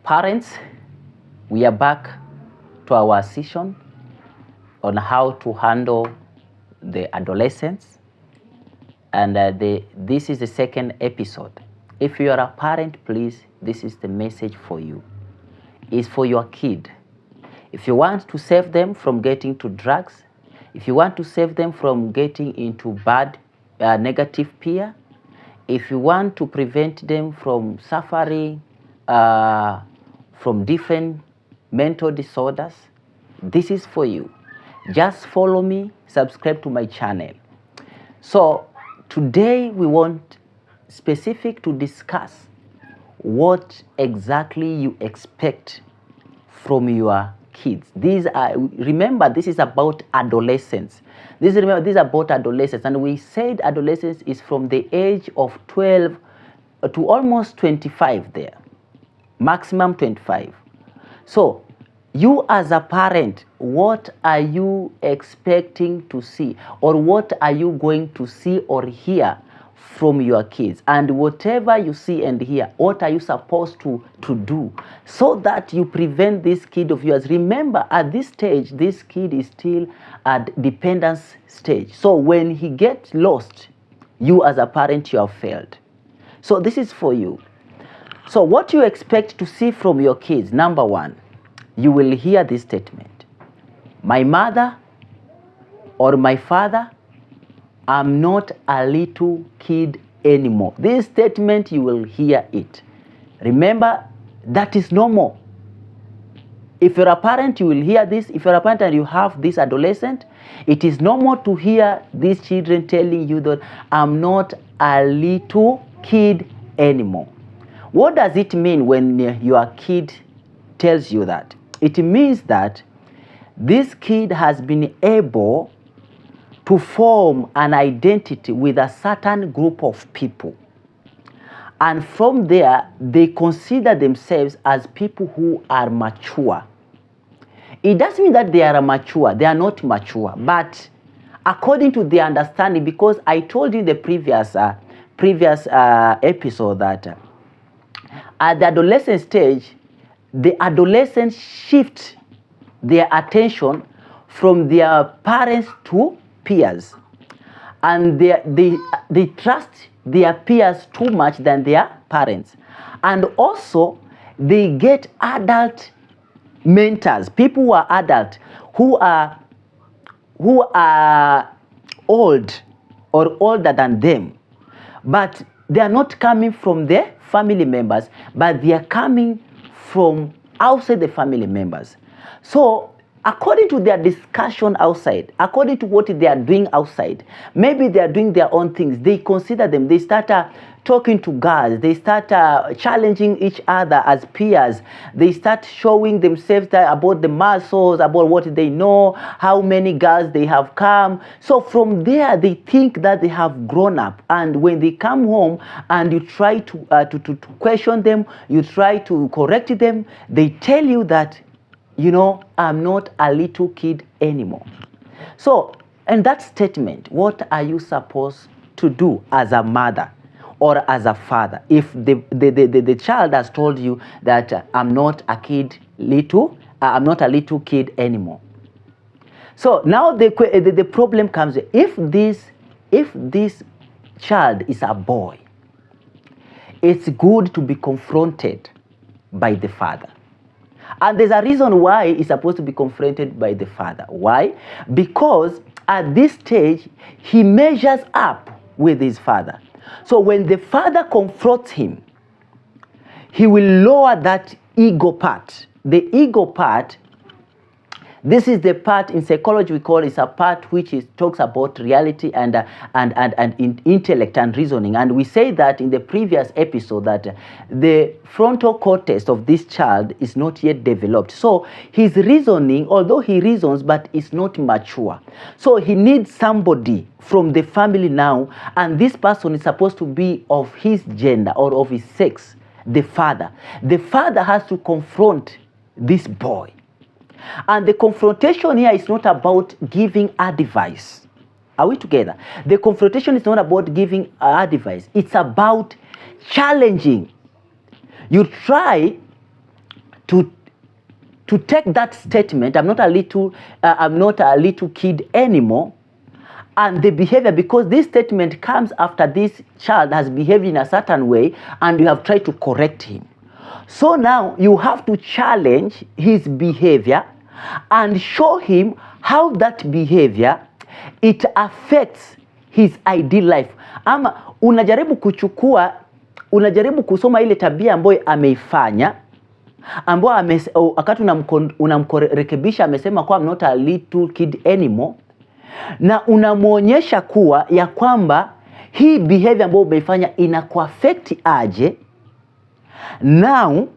Parents, we are back to our session on how to handle the adolescents, and this is the second episode. If you are a parent, please, this is the message for you. It's for your kid. If you want to save them from getting to drugs, if you want to save them from getting into bad, negative peer, if you want to prevent them from suffering from different mental disorders, this is for you. Just follow me, subscribe to my channel. So today we want specific to discuss what exactly you expect from your kids. Remember, this is about adolescence. This is about adolescence, and we said adolescence is from the age of 12 to almost 25 there, maximum 25. So you as a parent, what are you expecting to see, or what are you going to see or hear from your kids? And whatever you see and hear, what are you supposed to do so that you prevent this kid of yours? Remember, at this stage, this kid is still at dependence stage. So when he gets lost, you as a parent, you have failed. So this is for you. So what you expect to see from your kids, number one, you will hear this statement: my mother or my father, I'm not a little kid anymore. This statement, you will hear it. Remember, that is normal. If you're a parent, you will hear this. If you're a parent and you have this adolescent, it is normal to hear these children telling you that I'm not a little kid anymore. What does it mean when your kid tells you that? It means that this kid has been able to form an identity with a certain group of people. And from there, they consider themselves as people who are mature. It doesn't mean that they are mature. They are not mature. But according to their understanding, because I told you in the previous episode that at the adolescent stage, the adolescents shift their attention from their parents to peers, and they trust their peers too much than their parents. And also they get adult mentors, people who are adult, who are old or older than them, but they are not coming from their family members, but they are coming from outside the family members. So according to their discussion outside, according to what they are doing outside, maybe they are doing their own things. They consider them. They start talking to girls. They start challenging each other as peers. They start showing themselves about the muscles, about what they know, how many girls they have come. So from there, they think that they have grown up. And when they come home and you try to question them, you try to correct them, they tell you that, I'm not a little kid anymore. So, and that statement, what are you supposed to do as a mother or as a father if the child has told you that I'm not a little kid anymore? So now the problem comes: if this child is a boy, it's good to be confronted by the father. And there's a reason why he's supposed to be confronted by the father. Why? Because at this stage, he measures up with his father. So when the father confronts him, he will lower that ego part. The ego part, this is the part in psychology we call is a part which talks about reality and intellect and reasoning. And we say that in the previous episode that the frontal cortex of this child is not yet developed. So his reasoning, although he reasons, but is not mature. So he needs somebody from the family now, and this person is supposed to be of his gender or of his sex, the father. The father has to confront this boy. And the confrontation here is not about giving advice. Are we together? The confrontation is not about giving advice. It's about challenging. You try to take that statement, I'm not a little kid anymore, and the behavior, because this statement comes after this child has behaved in a certain way and you have tried to correct him. So now you have to challenge his behavior and show him how that behavior, it affects his ideal life. Ama unajaribu kusoma ile tabia ambayo ameifanya, ambayo wakati unamrekebisha amesema kwa I'm not a little kid anymore, na unamuonyesha kuwa ya kwamba hii behavior ambayo umeifanya inakuaffect aje now,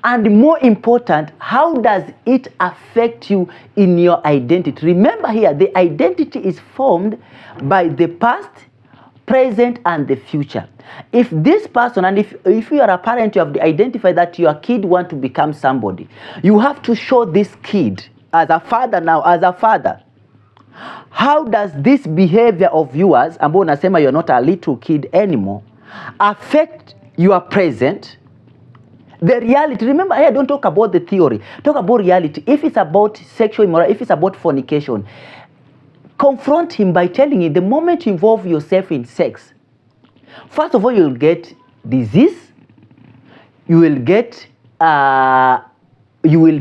and more important, how does it affect you in your identity? Remember here, the identity is formed by the past, present, and the future. If this person, and if you are a parent, you have to identify that your kid want to become somebody, you have to show this kid as a father, how does this behavior of yours, ambao unasema you're not a little kid anymore, affect your present, the reality. Remember here, don't talk about the theory, talk about reality. If it's about sexual immorality, if it's about fornication, confront him by telling him the moment you involve yourself in sex, first of all, you'll get disease, you will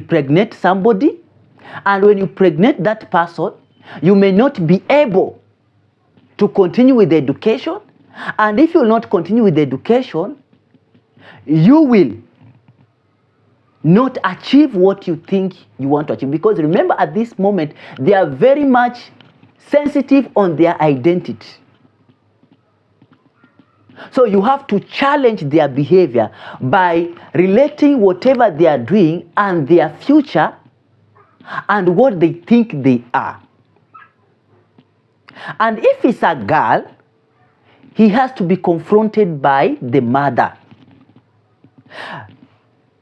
pregnate somebody, and when you pregnate that person, you may not be able to continue with the education, and if you will not continue with the education, you will not achieve what you think you want to achieve. Because remember, at this moment, they are very much sensitive on their identity. So you have to challenge their behavior by relating whatever they are doing and their future and what they think they are. And if it's a girl, he has to be confronted by the mother.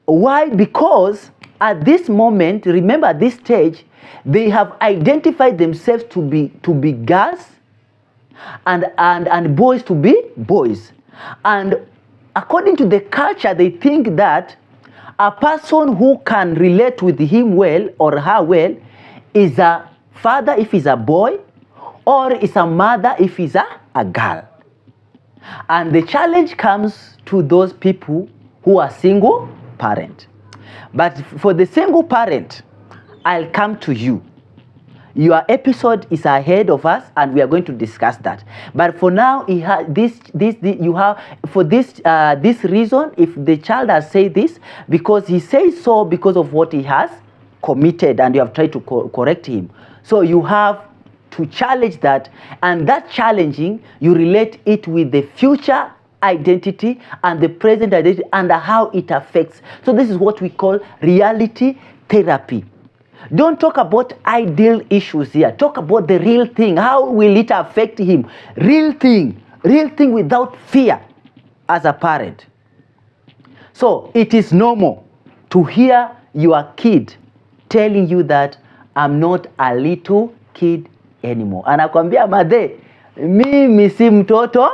Why? Because at this moment, remember at this stage, they have identified themselves to be girls and boys to be boys. And according to the culture, they think that a person who can relate with him well or her well is a father if he's a boy, or is a mother if he's a girl. And the challenge comes to those people who are single parent. But for the single parent, I'll come to you. Your episode is ahead of us, and we are going to discuss that. But for now, you have this reason. If the child has said this, because he says so because of what he has committed, and you have tried to correct him, so you have to challenge that, and that challenging, you relate it with the future identity and the present identity and how it affects. So this is what we call reality therapy. Don't talk about ideal issues here. Talk about the real thing. How will it affect him? Real thing without fear as a parent. So it is normal to hear your kid telling you that I'm not a little kid anymore. Anakwambia madhe, mimi si mtoto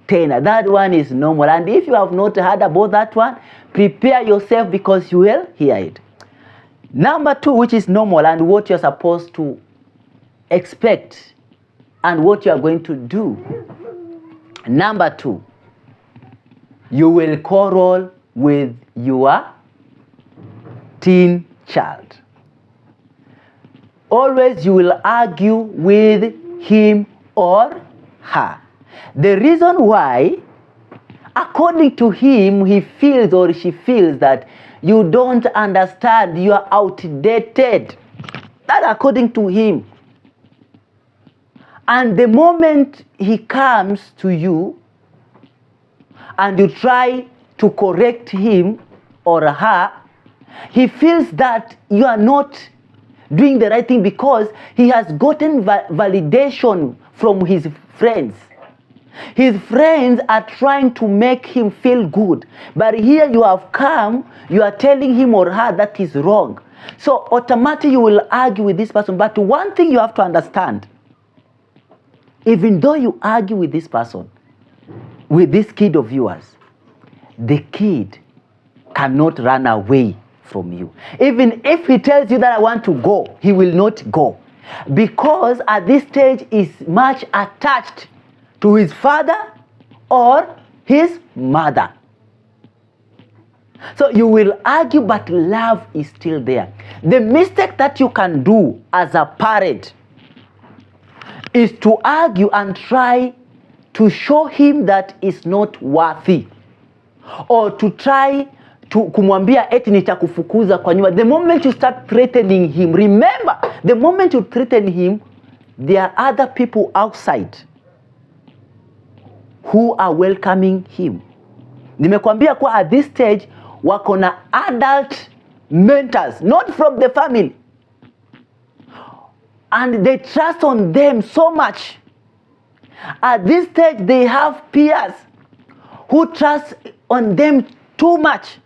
tena. That one is normal. And if you have not heard about that one, prepare yourself because you will hear it. Number 2, which is normal and what you're supposed to expect and what you are going to do. Number 2, you will quarrel with your teen child. Always you will argue with him or her. The reason why, according to him, he feels or she feels that you don't understand, you are outdated. That according to him. And the moment he comes to you and you try to correct him or her, he feels that you are not doing the right thing because he has gotten validation from his friends. His friends are trying to make him feel good. But here you have come, you are telling him or her that is wrong. So automatically you will argue with this person. But one thing you have to understand, even though you argue with this person, with this kid of yours, the kid cannot run away from you. Even if he tells you that I want to go, he will not go. Because at this stage is much attached to his father or his mother. So you will argue, but love is still there. The mistake that you can do as a parent is to argue and try to show him that is not worthy, or to try to kumwambia eti nitakufukuza kwa nyumba. The moment you start threatening him, remember, the moment you threaten him, there are other people outside who are welcoming him. Nimekwambia kwa at this stage wako na adult mentors, not from the family, and they trust on them so much. At this stage they have peers who trust on them too much.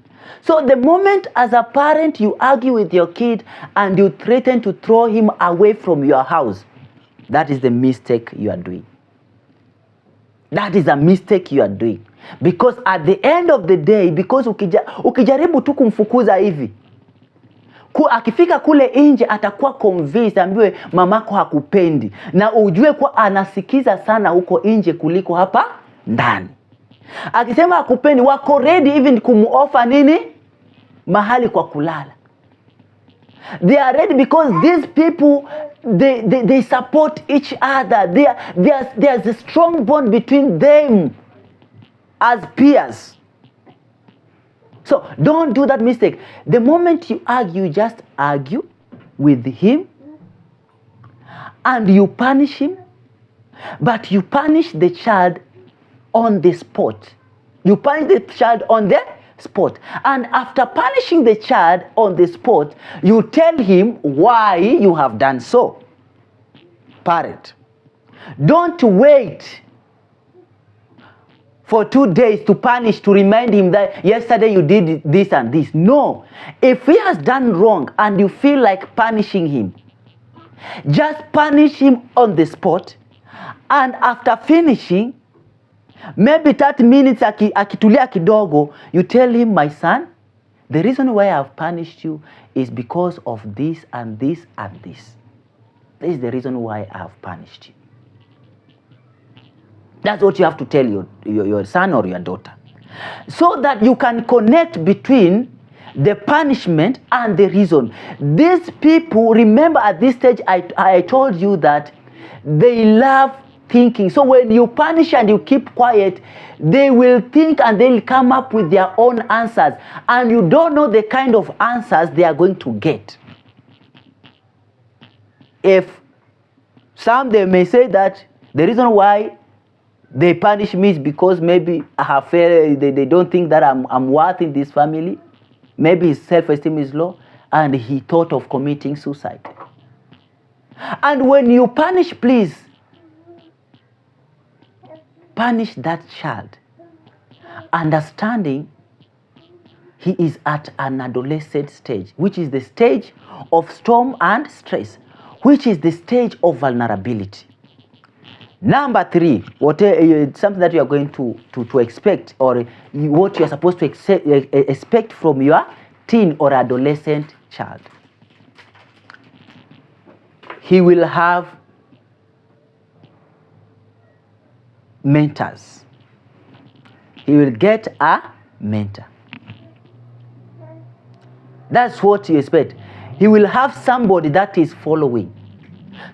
So the moment as a parent you argue with your kid and you threaten to throw him away from your house, that is the mistake you are doing. That is a mistake you are doing. Because at the end of the day, because ukijaribu tu kumfukuza hivi, akifika kule nje atakuwa convinced, ambiwe mamako hakupendi, na ujue kwa anasikiza sana huko nje kuliko hapa ndani. Akisema hakupendi, wako ready even kumuoffer nini? Mahali kwa kulala. They are ready because these people, they support each other. There's a strong bond between them as peers. So don't do that mistake. The moment you argue, just argue with him and you punish him, but you punish the child on the spot. You punish the child on the spot. And after punishing the child on the spot, you tell him why you have done so. Parent, don't wait for 2 days to punish, to remind him that yesterday you did this and this. No. If he has done wrong and you feel like punishing him, just punish him on the spot, and after finishing, maybe 30 minutes akitulia kidogo, you tell him, my son, the reason why I have punished you is because of this and this and this. This is the reason why I have punished you. That's what you have to tell your son or your daughter, so that you can connect between the punishment and the reason. These people, remember at this stage, I told you that they love thinking. So when you punish and you keep quiet, they will think and they'll come up with their own answers, and you don't know the kind of answers they are going to get. If some, they may say that the reason why they punish me is because maybe I have failed, they don't think that I'm worth in this family. Maybe his self-esteem is low and he thought of committing suicide. And when you punish, please punish that child, understanding he is at an adolescent stage, which is the stage of storm and stress, which is the stage of vulnerability. Number 3, something that you are going to expect, or what you are supposed to expect from your teen or adolescent child. He will have mentors. He will get a mentor. That's what you expect. He will have somebody that is following.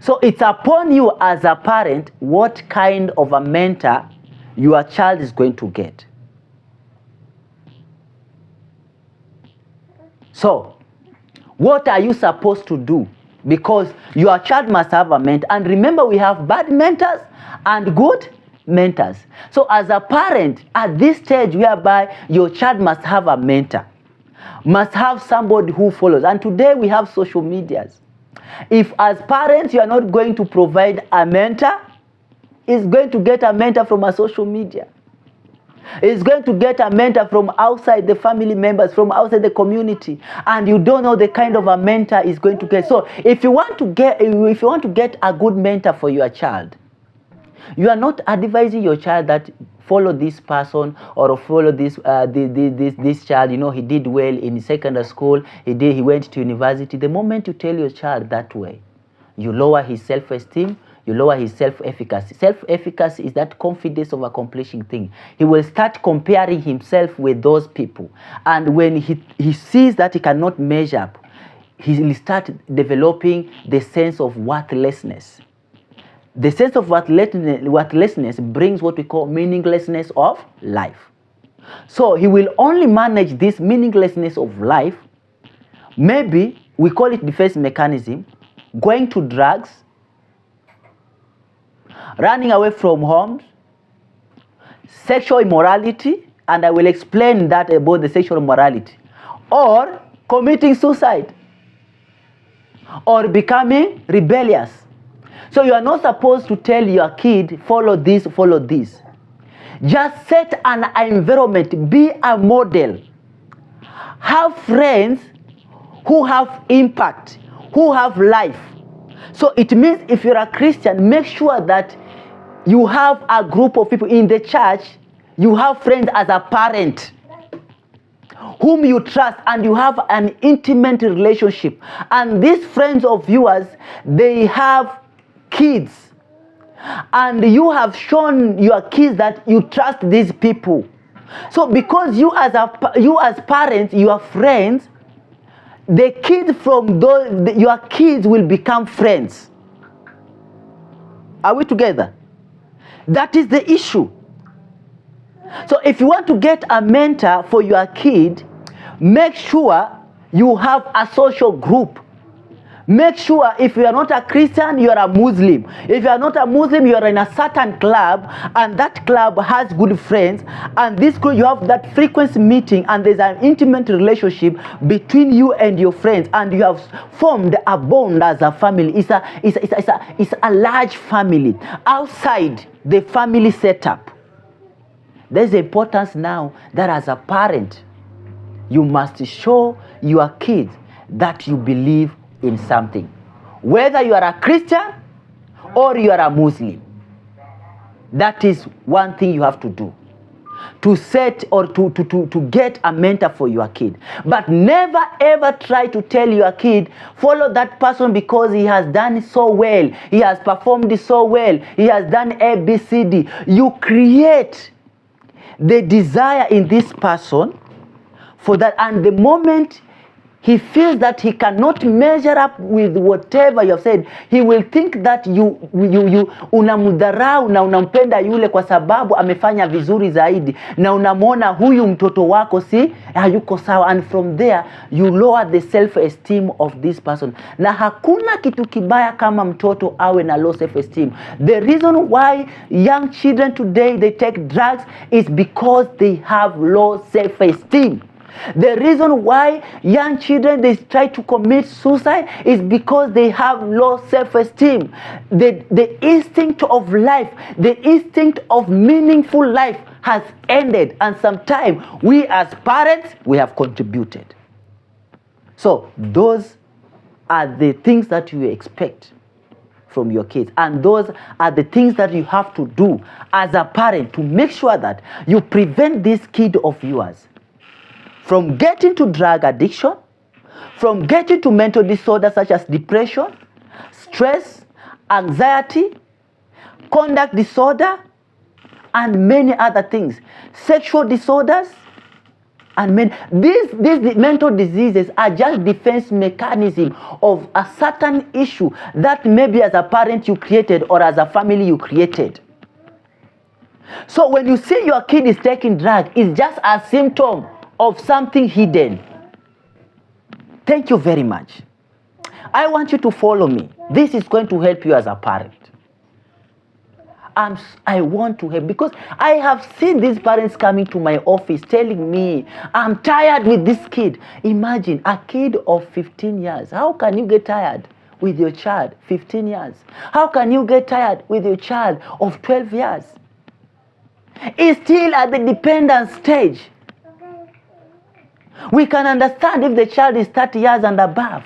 So it's upon you as a parent what kind of a mentor your child is going to get. So, what are you supposed to do? Because your child must have a mentor. And remember, we have bad mentors and good mentors. So as a parent, at this stage whereby your child must have a mentor, must have somebody who follows. And today we have social medias. If as parents you are not going to provide a mentor, it's going to get a mentor from a social media. It's going to get a mentor from outside the family members, from outside the community, and you don't know the kind of a mentor is going to get. So if you want to get a good mentor for your child, You are not advising your child that follow this person or follow this child. You know, he did well in secondary school. He went to university. The moment you tell your child that way, you lower his self-esteem. You lower his self-efficacy. Self-efficacy is that confidence of accomplishing things. He will start comparing himself with those people. And when he sees that he cannot measure up, he will start developing the sense of worthlessness. The sense of worthlessness brings what we call meaninglessness of life. So he will only manage this meaninglessness of life. Maybe we call it defense mechanism, going to drugs, running away from home, sexual immorality, and I will explain that about the sexual immorality, or committing suicide, or becoming rebellious. So you are not supposed to tell your kid, follow this, follow this. Just set an environment, be a model. Have friends who have impact, who have life. So it means if you're a Christian, make sure that you have a group of people in the church. You have friends as a parent whom you trust, and you have an intimate relationship. And these friends of yours, they have kids. And you have shown your kids that you trust these people. So because you as parents, your friends, the kids from your kids will become friends. Are we together? That is the issue. So if you want to get a mentor for your kid, make sure you have a social group. Make sure if you are not a Christian, you are a Muslim. If you are not a Muslim, you are in a certain club, and that club has good friends, and this group, you have that frequency meeting, and there's an intimate relationship between you and your friends, and you have formed a bond as a family. It's a large family outside the family setup. There's the importance now that as a parent, you must show your kids that you believe in something, whether you are a Christian or you are a Muslim. That is one thing you have to do, to set or to get a mentor for your kid. But never ever try to tell your kid, follow that person because he has done so well, he has performed so well, he has done A, B, C, D. You create the desire in this person for that, and the moment he feels that he cannot measure up with whatever you have said, he will think that you unamdharau na unampenda yule kwa sababu amefanya vizuri zaidi, na unamwona huyu mtoto wako si hayuko sawa, and from there you lower the self-esteem of this person. Na hakuna kitu kibaya kama mtoto awe na low self-esteem. The reason why young children today they take drugs is because they have low self-esteem. The reason why young children they try to commit suicide is because they have low self-esteem. The instinct of life, the instinct of meaningful life has ended, and sometimes we as parents, we have contributed. So those are the things that you expect from your kids, and those are the things that you have to do as a parent to make sure that you prevent this kid of yours from getting to drug addiction, from getting to mental disorders such as depression, stress, anxiety, conduct disorder, and many other things, sexual disorders, and these mental diseases are just defense mechanism of a certain issue that maybe as a parent you created or as a family you created. So when you see your kid is taking drugs, it's just a symptom of something hidden. Thank you very much. I want you to follow me. This is going to help you as a parent. I want to help because I have seen these parents coming to my office telling me, I'm tired with this kid. Imagine a kid of 15 years. How can you get tired with your child 15 years? How can you get tired with your child of 12 years? It's still at the dependent stage. We can understand if the child is 30 years and above.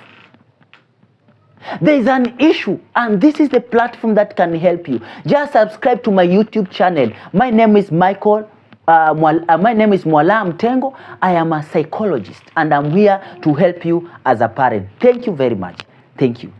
There is an issue, and this is the platform that can help you. Just subscribe to my YouTube channel. My name is Mwala Mtengo. I am a psychologist, and I'm here to help you as a parent. Thank you very much. Thank you.